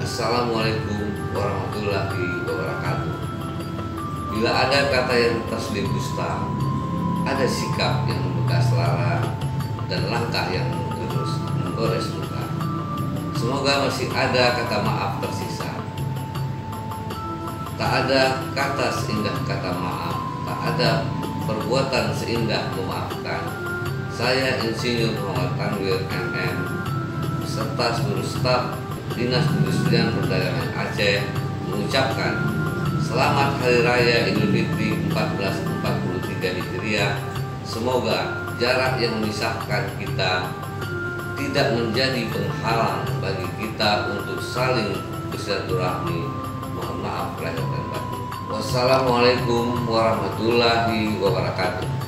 Assalamualaikum warahmatullahi wabarakatuh. Bila ada kata yang terselip dusta, ada sikap yang membekas lara, dan langkah yang menggores luka. Semoga masih ada kata maaf tersisa. Tak ada kata seindah kata maaf, tak ada perbuatan seindah memaafkan. Saya Insinyur Muhammad Tanwir MM serta seluruh staf Dinas Perindustrian Perdagangan Aceh mengucapkan Selamat Hari Raya Idul Fitri 1443 Hijriah. Semoga jarak yang memisahkan kita tidak menjadi penghalang bagi kita untuk saling bersilaturahmi. Mohon maaf lahir dan batin. Wassalamualaikum warahmatullahi wabarakatuh.